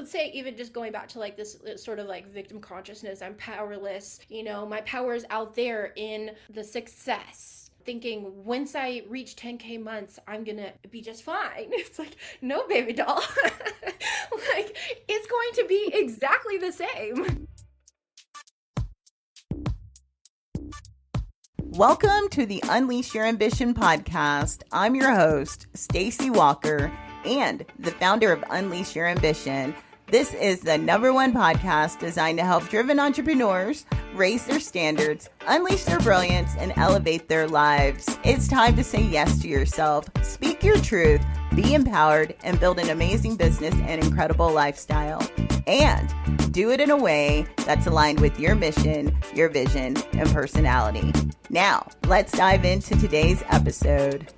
let's say even just going back to like this sort of like victim consciousness, I'm powerless, my power is out there in the success, thinking once I reach 10K months, I'm gonna be just fine. It's like, no, baby doll. Like, it's going to be exactly the same. Welcome to the Unleash Your Ambition podcast. I'm your host, Stacie Walker, and the founder of Unleash Your Ambition. This is the #1 podcast designed to help driven entrepreneurs raise their standards, unleash their brilliance, and elevate their lives. It's time to say yes to yourself, speak your truth, be empowered, and build an amazing business and incredible lifestyle. And do it in a way that's aligned with your mission, your vision, and personality. Now, let's dive into today's episode.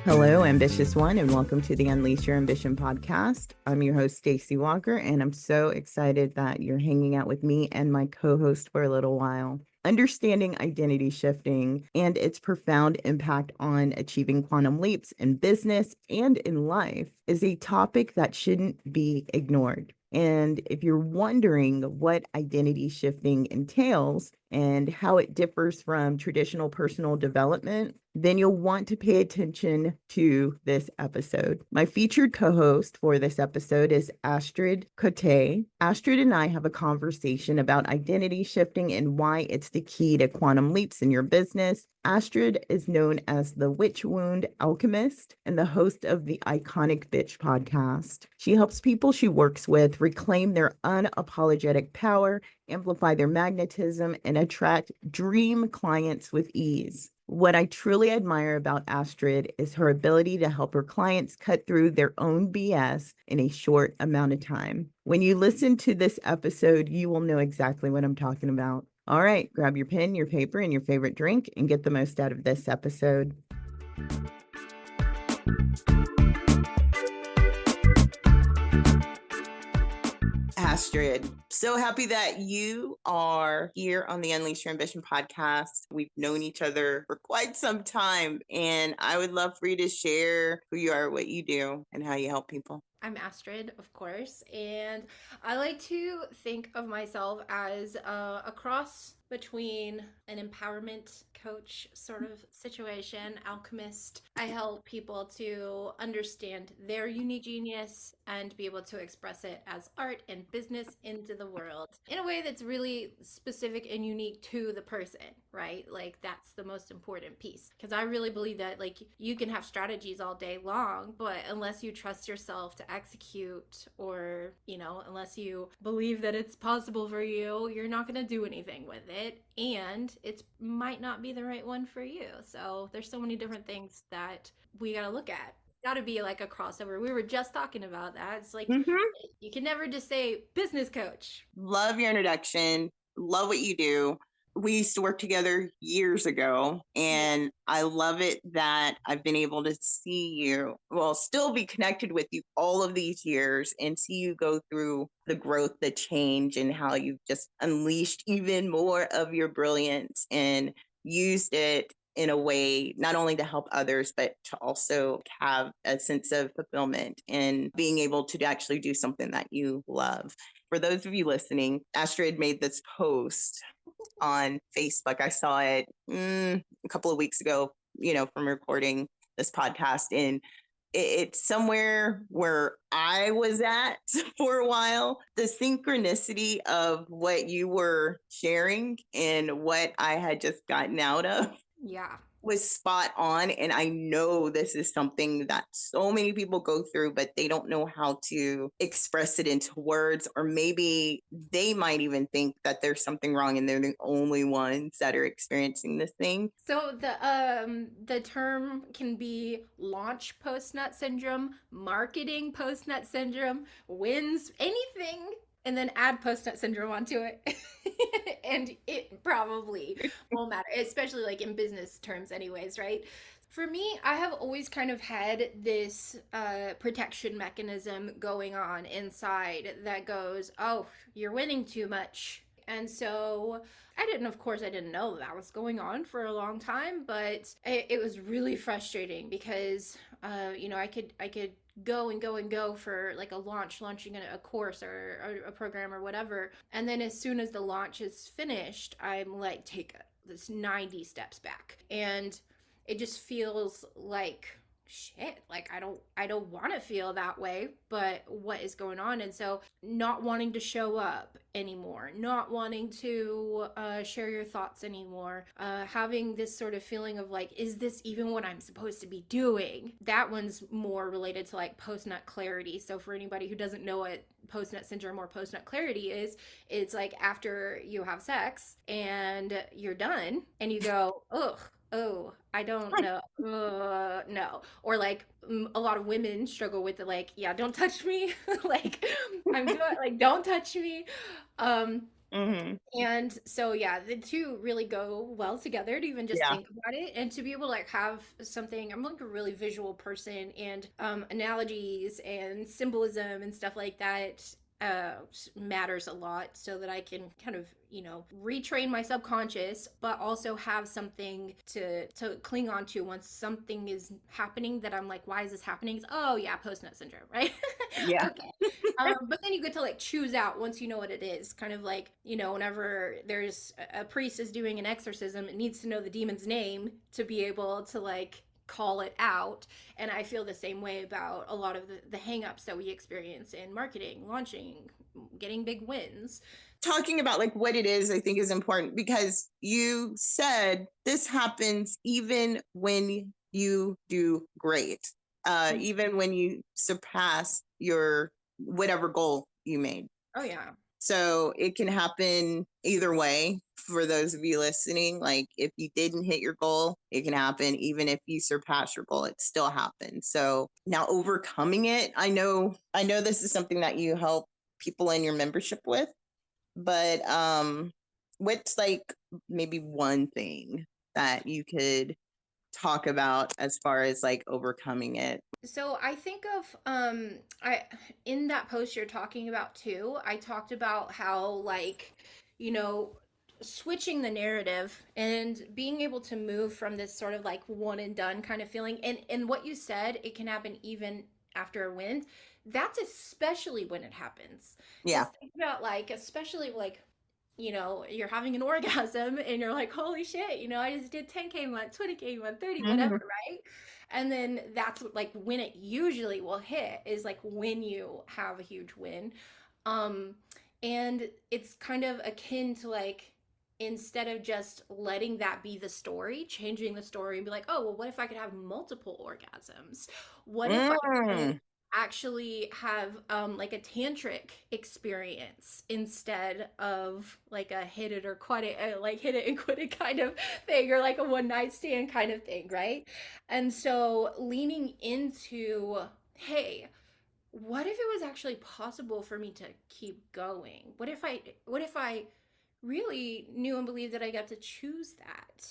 Hello, ambitious one, and welcome to the Unleash Your Ambition podcast. I'm your host, Stacie Walker, and I'm so excited that you're hanging out with me and my co-host for a little while. Understanding identity shifting and its profound impact on achieving quantum leaps in business and in life is a topic that shouldn't be ignored. And if you're wondering what identity shifting entails and how it differs from traditional personal development, then you'll want to pay attention to this episode. My featured co-host for this episode is Astrid Chaotë. Astrid and I have a conversation about identity shifting and why it's the key to quantum leaps in your business. Astrid is known as the Witch Wound Alchemist and the host of the iconic Bitch podcast. She helps people she works with reclaim their unapologetic power, amplify their magnetism, and attract dream clients with ease. What I truly admire about Astrid is her ability to help her clients cut through their own BS in a short amount of time. When you listen to this episode, you will know exactly what I'm talking about. All right, grab your pen, your paper, and your favorite drink and get the most out of this episode. Astrid, so happy that you are here on the Unleash Your Ambition podcast. We've known each other for quite some time, and I would love for you to share who you are, what you do, and how you help people. I'm Astrid, of course, and I like to think of myself as a cross between an empowerment coach sort of situation, alchemist. I help people to understand their unique genius and be able to express it as art and business into the world in a way that's really specific and unique to the person, right? Like, that's the most important piece, because I really believe that, like, you can have strategies all day long, but unless you trust yourself to execute, or unless you believe that it's possible for you, you're not going to do anything with it, and it might not be the right one for you. So there's so many different things that we got to look at. Got to be like a crossover. We were just talking about that. It's like, you can never just say business coach. Love your introduction. Love what you do. We used to work together years ago, and I love it that I've been able to see you, still be connected with you all of these years and see you go through the growth, the change, and how you've just unleashed even more of your brilliance and used it in a way not only to help others, but to also have a sense of fulfillment and being able to actually do something that you love. For those of you listening, Astrid made this post on Facebook. I saw it a couple of weeks ago, from recording this podcast, and it's somewhere where I was at for a while. The synchronicity of what you were sharing and what I had just gotten out of was spot on. And I know this is something that so many people go through, but they don't know how to express it into words, or maybe they might even think that there's something wrong and they're the only ones that are experiencing this thing. So the term can be launch post-nut syndrome, marketing post-nut syndrome, wins, anything, and then add post-nut syndrome onto it. And it probably won't matter, especially like in business terms anyways, right? For me, I have always kind of had this protection mechanism going on inside that goes, oh, you're winning too much. And so of course, I didn't know that was going on for a long time, but it was really frustrating because, I could go and go and go for like launching a course or a program or whatever. And then as soon as the launch is finished, I'm like, take this 90 steps back. And it just feels like shit, like I don't want to feel that way, but what is going on? And so not wanting to show up anymore, not wanting to share your thoughts anymore, having this sort of feeling of like, is this even what I'm supposed to be doing? That one's more related to like post-nut clarity. So for anybody who doesn't know what post-nut syndrome or post-nut clarity is, it's like after you have sex and you're done and you go, ugh, oh, I don't know. No. Or like a lot of women struggle with the like, yeah, don't touch me. Like I'm doing like don't touch me. Um and so yeah, the two really go well together to even just Yeah. think about it and to be able to like have something. I'm like a really visual person, and analogies and symbolism and stuff like that uh matters a lot, so that I can kind of, retrain my subconscious, but also have something to cling on to once something is happening that I'm like, why is this happening? It's, oh yeah, post nut syndrome, right? Yeah. Okay. But then you get to like choose out once you know what it is. Kind of like, whenever there's a priest is doing an exorcism, it needs to know the demon's name to be able to like call it out. And I feel the same way about a lot of the hangups that we experience in marketing, launching, getting big wins. Talking about like what it is, I think is important, because you said this happens even when you do great, even when you surpass your whatever goal you made. Oh yeah. So it can happen either way. For those of you listening, like if you didn't hit your goal, it can happen. Even if you surpass your goal, it still happens. So now overcoming it, I know this is something that you help people in your membership with, but what's like maybe one thing that you could talk about as far as like overcoming it? So I think of I in that post you're talking about too, I talked about how like, you know, switching the narrative and being able to move from this sort of like one and done kind of feeling. And what you said, it can happen even after a win. That's especially when it happens. Yeah. Because think about like, especially like, you're having an orgasm and you're like, holy shit, I just did 10K month, 20K month, 30, whatever, Mm-hmm. right? And then that's like when it usually will hit is like when you have a huge win. Um, and it's kind of akin to like, instead of just letting that be the story, changing the story and be like, oh, well, what if I could have multiple orgasms? What if I could Mm. actually have like a tantric experience instead of like a hit it or quit it, like hit it and quit it kind of thing, or like a one night stand kind of thing, right? And so leaning into, hey, what if it was actually possible for me to keep going? What if I really knew and believed that I got to choose that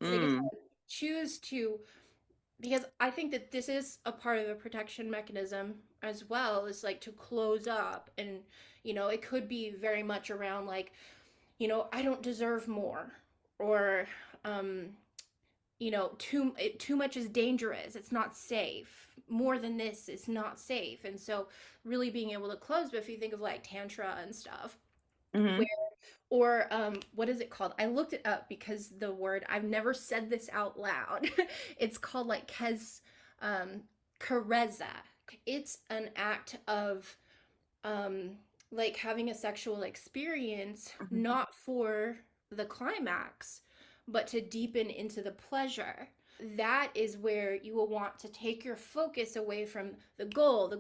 I get to Mm. choose to, because I think that this is a part of a protection mechanism as well, is like to close up. And it could be very much around like, I don't deserve more, or um too much is dangerous, it's not safe, more than this is not safe. And so really being able to close. But if you think of like tantra and stuff, Mm-hmm. where, or what is it called? I looked it up because the word, I've never said this out loud. It's called like um kareza. It's an act of um like having a sexual experience, not for the climax, but to deepen into the pleasure. That is where you will want to take your focus away from the goal,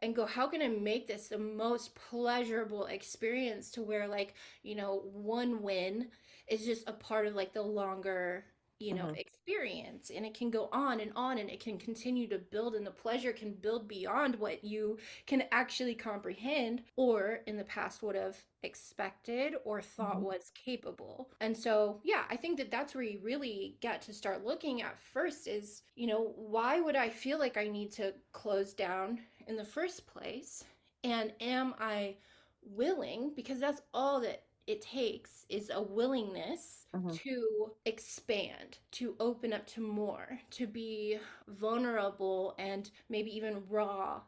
and go, how can I make this the most pleasurable experience, to where like, one win is just a part of like the longer, Mm-hmm. experience. And it can go on, and it can continue to build, and the pleasure can build beyond what you can actually comprehend, or in the past would have expected or thought Mm-hmm. was capable. And so, yeah, I think that that's where you really get to start looking at first is, why would I feel like I need to close down in the first place? And am I willing, because that's all that it takes, is a willingness Mhm. to expand, to open up to more, to be vulnerable and maybe even raw,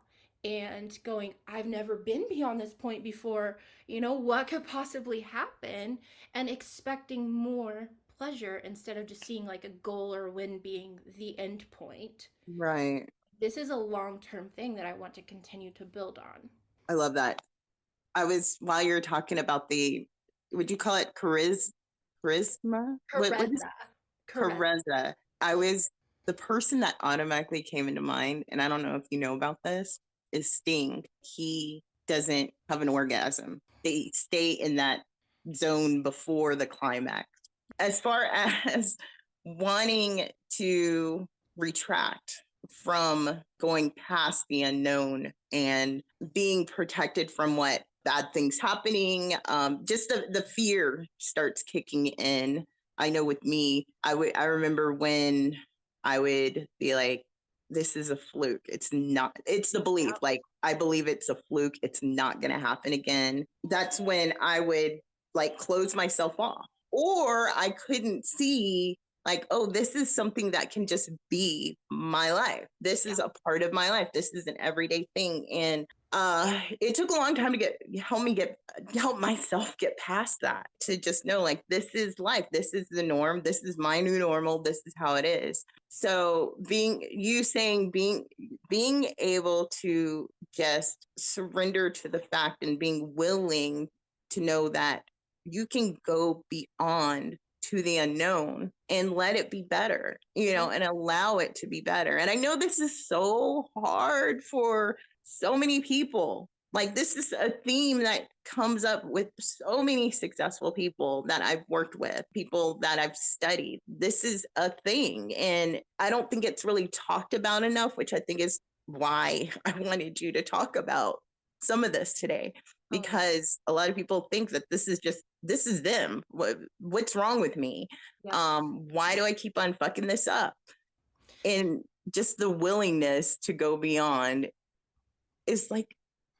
and going, I've never been beyond this point before. What could possibly happen? And expecting more pleasure instead of just seeing like a goal or win being the end point. Right. This is a long-term thing that I want to continue to build on. I love that. While you're talking about would you call it charisma? What is Careza. Careza. charisma? The person that automatically came into mind, and I don't know if you know about this, is Sting. He doesn't have an orgasm. They stay in that zone before the climax. As far as wanting to retract from going past the unknown and being protected from what bad things happening, just the fear starts kicking in. I know with me, I remember when I would be like, this is a fluke. It's not, it's the belief. Yep. Like, I believe it's a fluke. It's not going to happen again. That's when I would like close myself off. Or I couldn't see, like, oh, this is something that can just be my life. This Yeah. is a part of my life. This is an everyday thing. And it took a long time to help myself get past that, to just know, like, this is life. This is the norm. This is my new normal. This is how it is. So being able to just surrender to the fact and being willing to know that you can go beyond to the unknown and let it be better, and allow it to be better. And I know this is so hard for so many people. Like, this is a theme that comes up with so many successful people that I've worked with, people that I've studied. This is a thing. And I don't think it's really talked about enough, which I think is why I wanted you to talk about some of this today, because a lot of people think that this is them. What's wrong with me? Yep. Why do I keep on fucking this up? And just the willingness to go beyond is like,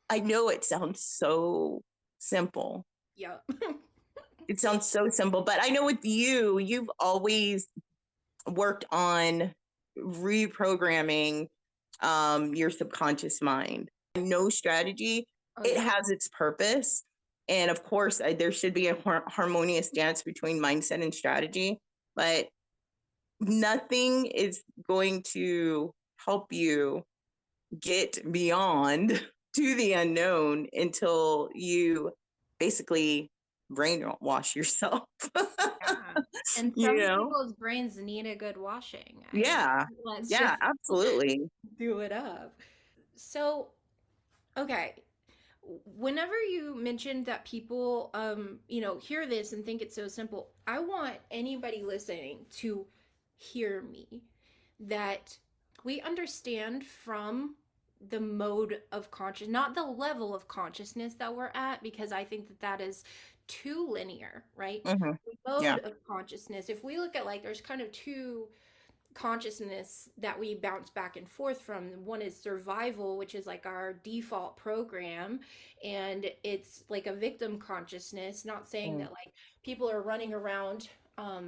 I know it sounds so simple. Yep. It sounds so simple, but I know with you've always worked on reprogramming your subconscious mind. No strategy, it has its purpose. And of course, there should be a harmonious dance between mindset and strategy, but nothing is going to help you get beyond to the unknown until you basically brainwash yourself. Yeah. And you some know? people's brains need a good washing. Yeah. Let's Yeah, just absolutely. do it up. So, okay. Whenever you mentioned that people, hear this and think it's so simple, I want anybody listening to hear me, that we understand from the mode of conscious, not the level of consciousness that we're at, because I think that that is too linear, right? Mm-hmm. The Yeah. mode of consciousness, if we look at, like, there's kind of two consciousness that we bounce back and forth from. One is survival, which is like our default program, and it's like a victim consciousness. Not saying Mm. that like people are running around, I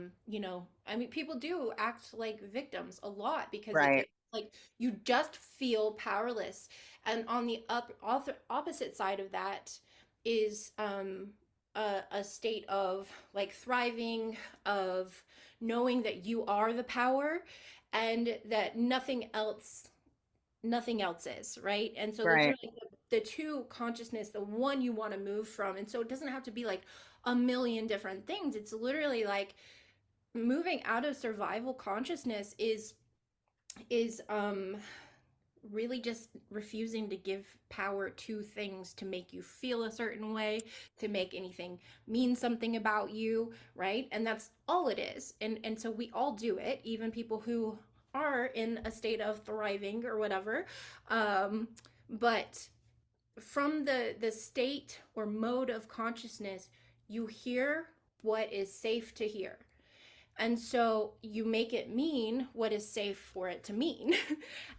mean, people do act like victims a lot because Right. like you just feel powerless. And on the opposite side of that is a state of like thriving, of knowing that you are the power and that nothing else is, right? And so those are Right. like the two consciousness, the one you want to move from. And so it doesn't have to be like a million different things. It's literally like moving out of survival consciousness is really just refusing to give power to things to make you feel a certain way, to make anything mean something about you, right? And that's all it is. And so we all do it, even people who are in a state of thriving or whatever. But from the state or mode of consciousness, you hear what is safe to hear. And so you make it mean what is safe for it to mean.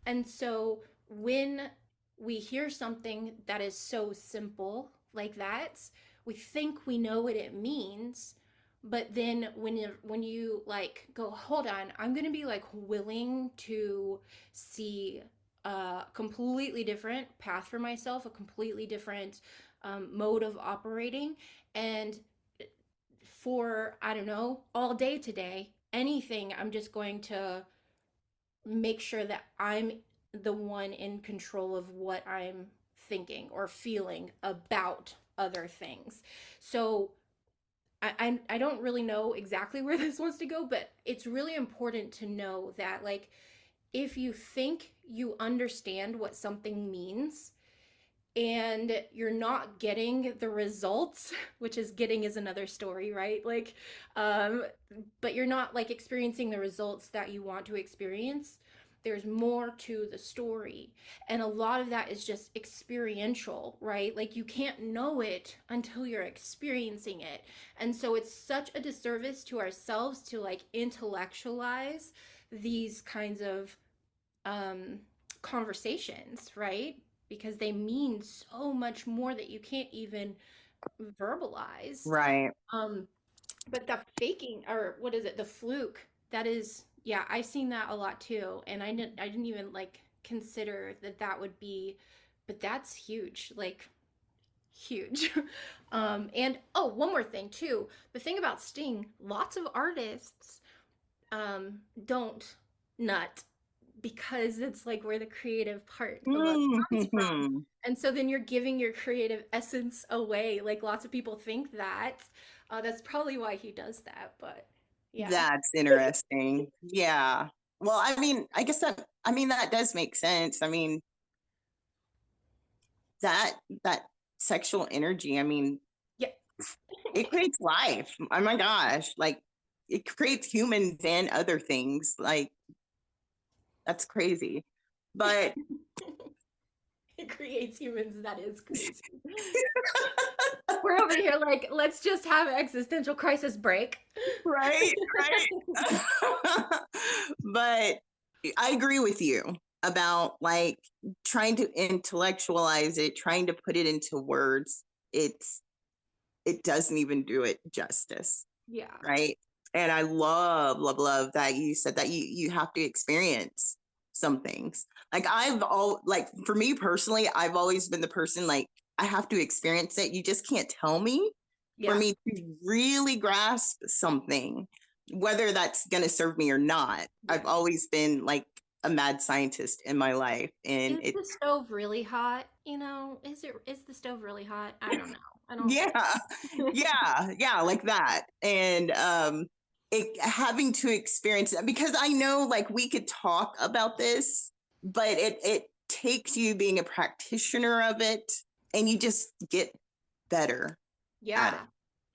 And so when we hear something that is so simple, like that, we think we know what it means, but then when you like go, hold on, I'm going to be like willing to see a completely different path for myself, a completely different mode of operating, and for, I don't know, all day today, anything, I'm just going to make sure that I'm the one in control of what I'm thinking or feeling about other things. So I don't really know exactly where this wants to go, but it's really important to know that, like, if you think you understand what something means and you're not getting the results, which is getting is another story, right? Like, um, but you're not like experiencing the results that you want to experience. There's more to the story. And a lot of that is just experiential, right? Like, you can't know it until you're experiencing it. And so it's such a disservice to ourselves to like intellectualize these kinds of um, conversations, right? Because they mean so much more that you can't even verbalize. Right. Um, but the faking, or what is it, the fluke, that is, yeah, I've seen that a lot too. And I didn't even like consider that that would be, but that's huge, like huge. And oh, one more thing too. The thing about Sting, lots of artists don't nut because it's like where the creative part of us comes from. Mm-hmm. And so then you're giving your creative essence away. Like, lots of people think that. That's probably why he does that. But yeah. That's interesting. Yeah. Well, I mean, I guess that does make sense. I mean, that that sexual energy, I mean, Yeah. it creates life. Oh my gosh. Like, it creates humans and other things. Like, that's crazy. But It creates humans. That is crazy. We're over here like, let's just have an existential crisis break. right, right. But I agree with you about like trying to intellectualize it, trying to put it into words. It doesn't even do it justice, Yeah. right? And I love that you said that you have to experience some things. Like, like, for me personally, I've always been the person, like, I have to experience it. You just can't tell me for Yeah. me to really grasp something, whether that's going to serve me or not. Yeah. I've always been like a mad scientist in my life, and Is it the stove really hot? You know, is the stove really hot? I don't know. I don't yeah, yeah, like that. And it having to experience that, because I know, like, we could talk about this, but it takes you being a practitioner of it, and you just get better at it. Yeah.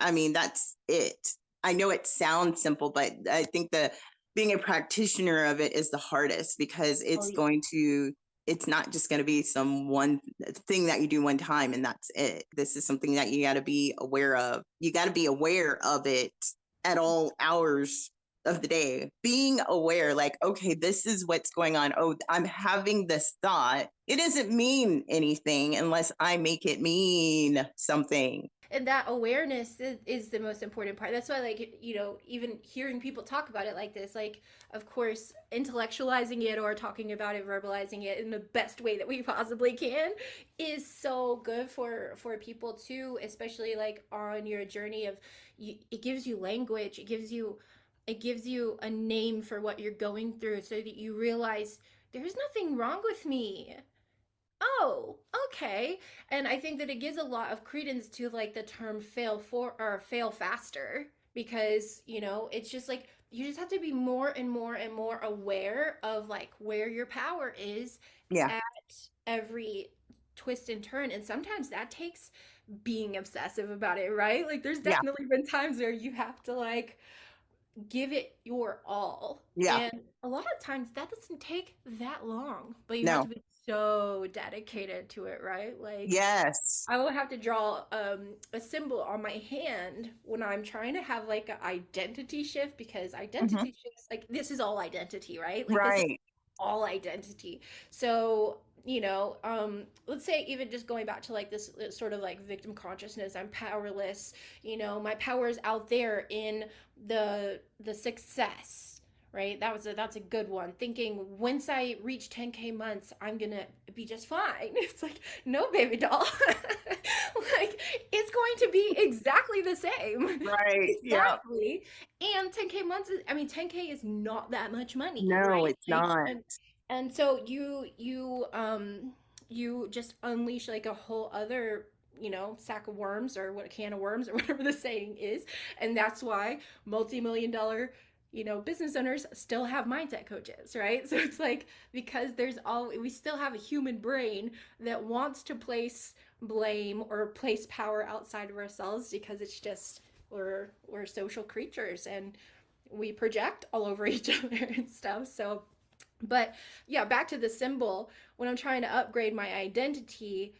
I mean, that's it. I know it sounds simple, but I think the being a practitioner of it is the hardest, because Oh it's yeah. it's not just going to be some one thing that you do one time and that's it. This is something that you got to be aware of. You got to be aware of it at all hours of the day. Being aware, like, okay, this is what's going on. Oh, I'm having this thought. It doesn't mean anything unless I make it mean something. And that awareness is the most important part. That's why, like, you know, even hearing people talk about it like this, like, of course, intellectualizing it or talking about it, verbalizing it in the best way that we possibly can is so good for people too, especially like on your journey of it gives you language, it gives you a name for what you're going through, so that you realize there's nothing wrong with me. Oh, okay. And I think that it gives a lot of credence to like the term fail for or fail faster, because, you know, it's just like you just have to be more and more and more aware of like where your power is Yeah. at every twist and turn. And sometimes that takes being obsessive about it, right? Like, there's Yeah. definitely been times where you have to like give it your all. Yeah. And a lot of times that doesn't take that long, but you have to No. be so dedicated to it, right? Like, Yes. I will have to draw a symbol on my hand when I'm trying to have like an identity shift, because Mhm. identity shifts, like, this is all identity, right? Like, this is Right. all identity. So, let's say even just going back to like this sort of like victim consciousness, I'm powerless, my power is out there in the success, right? That's a good one. Thinking once I reach 10K months, I'm gonna be just fine. It's like, no, baby doll. Like, it's going to be exactly the same. Right. Yeah. Exactly. And 10K months is, I mean, 10K is not that much money, No, right? it's Like, not. and so you just unleash like a whole other, sack of worms, or what, a can of worms, or whatever the saying is. And that's why multi-million dollar, business owners still have mindset coaches, right? So it's like, because we still have a human brain that wants to place blame or place power outside of ourselves, because it's just, we're social creatures, and we project all over each other and stuff. So, but yeah, back to the symbol. When I'm trying to upgrade my identity,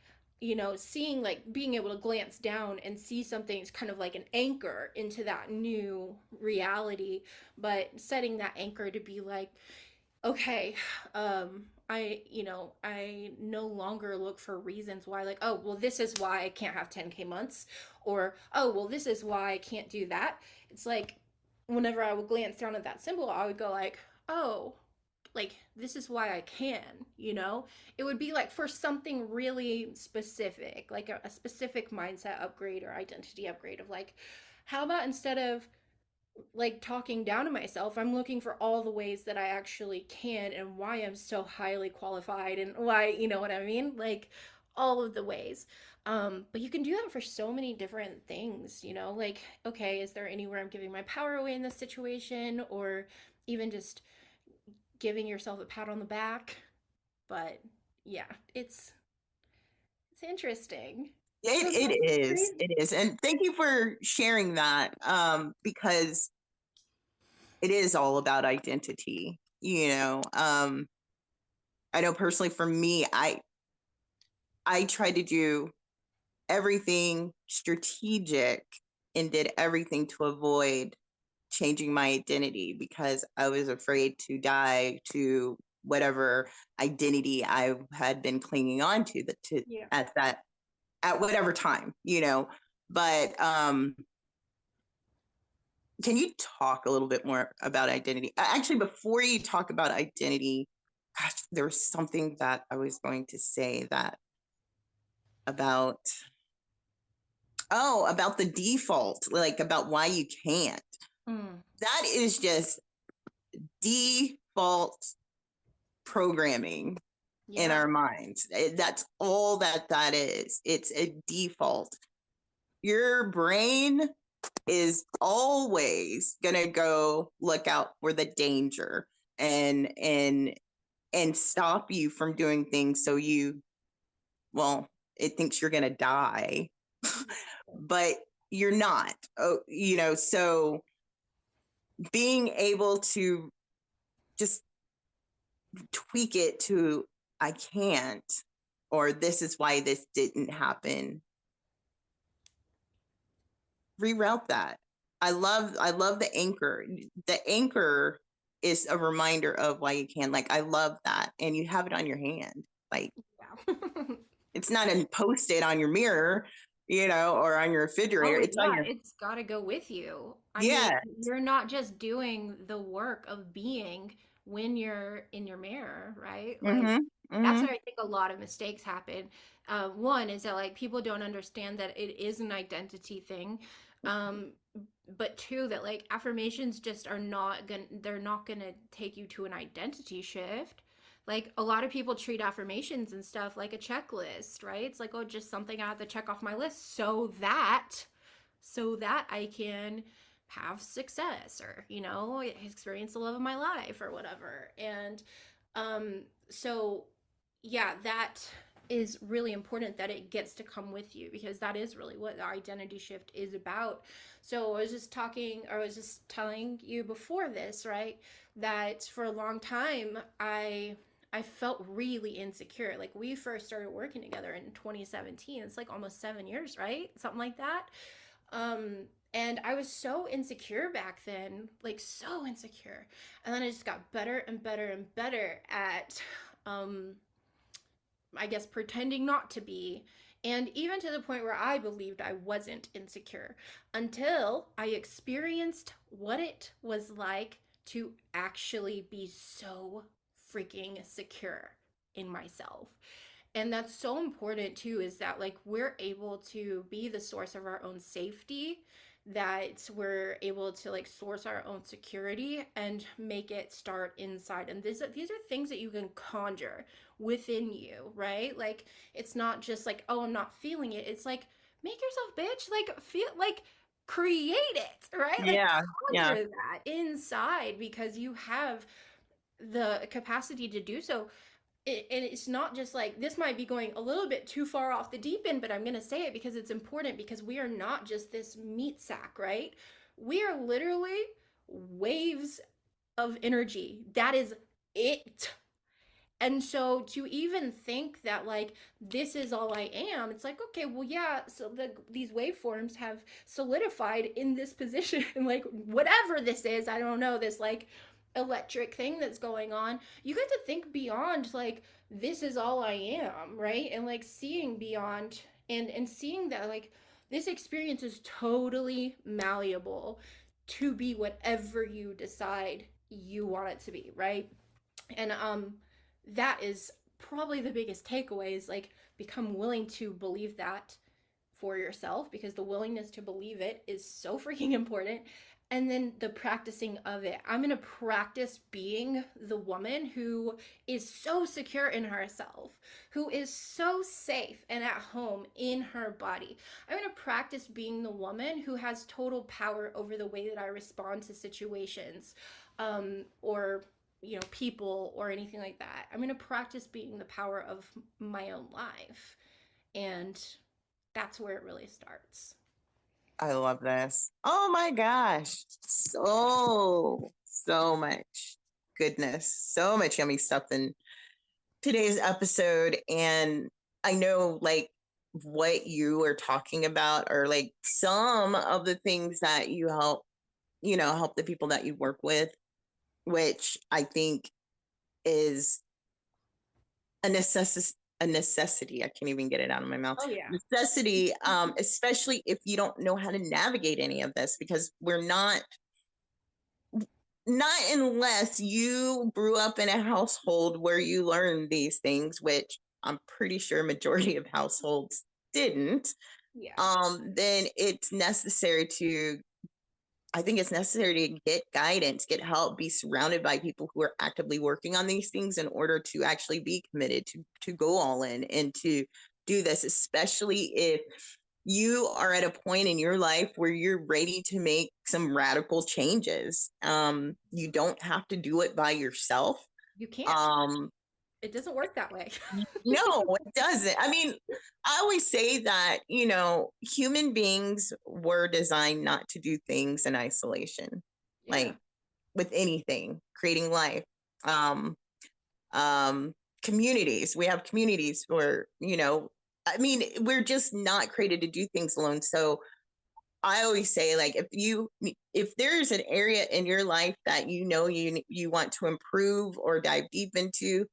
seeing, like, being able to glance down and see something is kind of like an anchor into that new reality, but setting that anchor to be like, okay, I no longer look for reasons why, like, oh, well, this is why I can't have 10K months, or, oh, well, this is why I can't do that. It's like, whenever I would glance down at that symbol, I would go like, oh, like, this is why I can, it would be like for something really specific, like a specific mindset upgrade or identity upgrade of like, how about instead of like talking down to myself, I'm looking for all the ways that I actually can, and why I'm so highly qualified, and why, you know what I mean? Like, all of the ways. But you can do that for so many different things, like, okay, is there anywhere I'm giving my power away in this situation, or even just giving yourself a pat on the back. But yeah, it's interesting. So It is. crazy. It is. And thank you for sharing that, because it is all about identity. I know personally for me, I try to do everything strategic and did everything to avoid changing my identity because I was afraid to die to whatever identity I had been clinging on to Yeah. at whatever time. But can you talk a little bit more about identity? Actually, before you talk about identity, gosh, there was something that I was going to say that about about the default, like about why you can't. Mm. That is just default programming in Yeah. our minds. That's all that is. It's a default. Your brain is always gonna go look out for the danger and stop you from doing things so well, it thinks you're gonna die, but you're not. So being able to just tweak it to I can't, or this is why this didn't happen. Reroute that. I love the anchor. The anchor is a reminder of why you can. Like I love that. And you have it on your hand. Like Yeah. it's not a post-it on your mirror, or on your refrigerator. Oh It's on yeah, your it's got to go with you. I mean, yeah. you're not just doing the work of being when you're in your mirror, right? Like, Mm-hmm. that's Mm-hmm. where I think a lot of mistakes happen. One is that, like, people don't understand that it is an identity thing. Um, but two, that like affirmations just are not gonna they're not gonna take you to an identity shift. Like, a lot of people treat affirmations and stuff like a checklist, right? It's like, oh, just something I have to check off my list so that I can have success, or, experience the love of my life, or whatever. And so yeah, that is really important, that it gets to come with you, because that is really what the identity shift is about. So I was just telling you before this, right, that for a long time I felt really insecure. Like, we first started working together in 2017. It's like almost 7 years, right? Something like that. And I was so insecure back then, like so insecure. And then I just got better and better and better at, um, I guess, pretending not to be. And even to the point where I believed I wasn't insecure until I experienced what it was like to actually be so freaking secure in myself. And that's so important too, is that like we're able to be the source of our own safety, that we're able to like source our own security and make it start inside. And these are things that you can conjure within you, right? Like it's not just like, oh, I'm not feeling it. It's like, make yourself bitch, like feel like create it, right? Like Yeah. Yeah. conjure that inside because you have the capacity to do so. And it's not just like, this might be going a little bit too far off the deep end, but I'm going to say it because it's important, because we are not just this meat sack, right? We are literally waves of energy. That is it. And so to even think that like this is all I am, it's like, okay, well, yeah, so these waveforms have solidified in this position, like whatever this is, I don't know, this like electric thing that's going on. You get to think beyond like this is all I am, right? And like seeing beyond, and seeing that like this experience is totally malleable to be whatever you decide you want it to be, right? And that is probably the biggest takeaway, is like become willing to believe that for yourself, because the willingness to believe it is so freaking important. And then the practicing of it. I'm going to practice being the woman who is so secure in herself, who is so safe and at home in her body. I'm going to practice being the woman who has total power over the way that I respond to situations, or people or anything like that. I'm going to practice being the power of my own life. And that's where it really starts. I love this. Oh my gosh. So much goodness. So much yummy stuff in today's episode. And I know like what you are talking about are like some of the things that you help the people that you work with, which I think is a necessity. I can't even get it out of my mouth. Oh yeah. Necessity, especially if you don't know how to navigate any of this, because we're not unless you grew up in a household where you learned these things, which I'm pretty sure majority of households didn't. Yeah. Then I think it's necessary to get guidance, get help, be surrounded by people who are actively working on these things in order to actually be committed to go all in and to do this, especially if you are at a point in your life where you're ready to make some radical changes. You don't have to do it by yourself. You can't. Um, It doesn't work that way. no, it doesn't. I mean, I always say that, human beings were designed not to do things in isolation, Yeah. like with anything, creating life. Um, Communities. We have communities where, I mean, we're just not created to do things alone. So I always say, like, if there's an area in your life that you want to improve or dive deep into,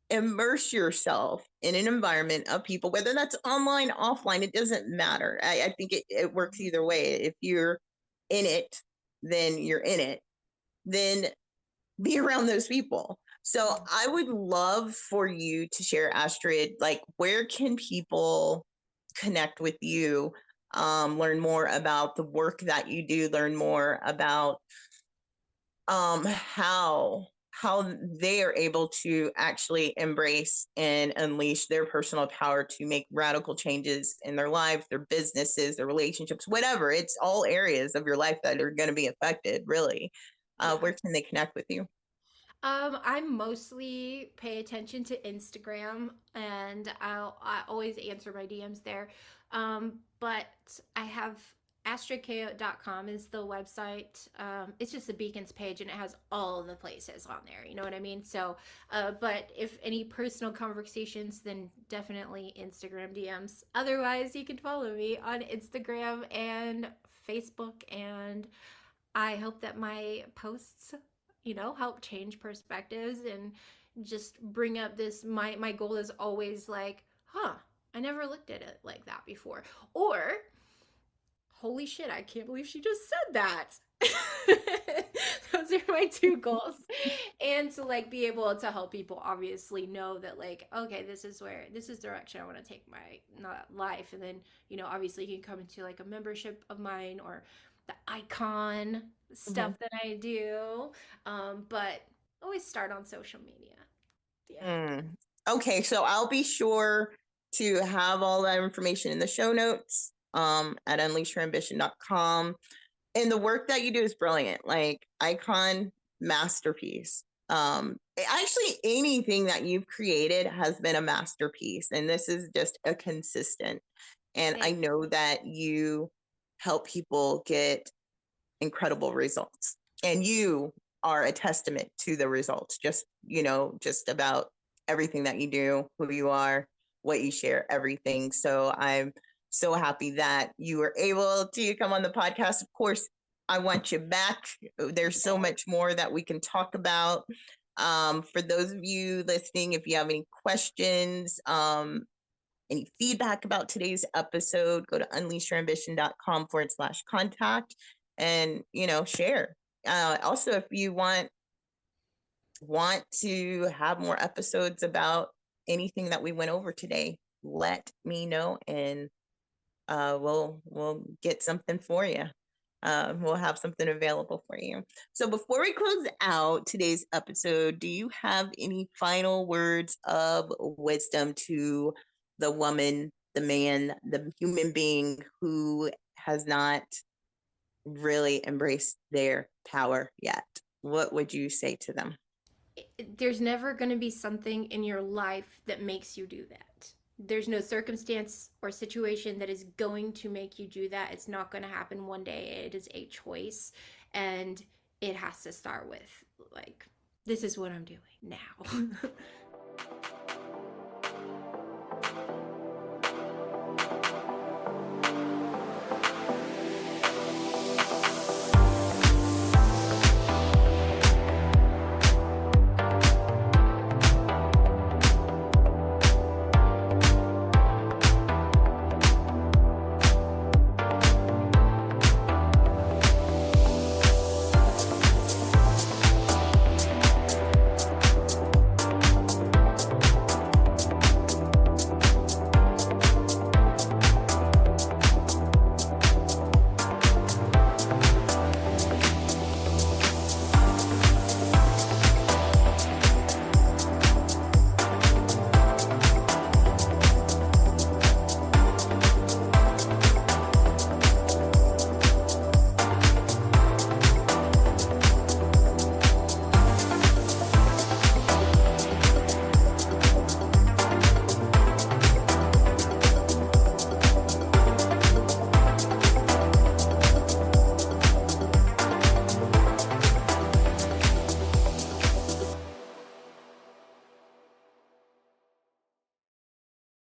immerse yourself in an environment of people, whether that's online, offline, it doesn't matter. I think it works either way. If you're in it, then you're in it. Then be around those people. So I would love for you to share, Astrid, like, where can people connect with you, learn more about the work that you do, learn more about how they are able to actually embrace and unleash their personal power to make radical changes in their lives, their businesses, their relationships, whatever. It's all areas of your life that are going to be affected, really. Yeah. Where can they connect with you? I mostly pay attention to Instagram, and I always answer my DMs there. But I have astridchaote.com is the website. It's just the beacons page, and it has all of the places on there. You know what I mean? So, but if any personal conversations, then definitely Instagram DMs. Otherwise, you can follow me on Instagram and Facebook, and I hope that my posts, help change perspectives and just bring up this. My goal is always like, I never looked at it like that before. Or, holy shit, I can't believe she just said that. Those are my two goals. And to like be able to help people obviously know that, like, okay, this is direction I want to take my life. And then, obviously you can come into like a membership of mine or the icon stuff that I do. But always start on social media. Yeah. Okay, so I'll be sure to have all that information in the show notes at unleashyourambition.com. And the work that you do is brilliant. Like, icon masterpiece. Actually, anything that you've created has been a masterpiece, and this is just a consistent. And I know that you help people get incredible results, and you are a testament to the results. Just about everything that you do, who you are, what you share, everything. So I'm so happy that you were able to come on the podcast. Of course, I want you back. There's so much more that we can talk about. For those of you listening, if you have any questions, any feedback about today's episode, go to unleashyourambition.com/contact and, share. Also, if you want to have more episodes about anything that we went over today, let me know, and we'll get something for you. We'll have something available for you. So before we close out today's episode, do you have any final words of wisdom to the woman, the man, the human being who has not really embraced their power yet? What would you say to them? There's never going to be something in your life that makes you do that. There's no circumstance or situation that is going to make you do that. It's not going to happen one day. It is a choice, and it has to start with, like, this is what I'm doing now.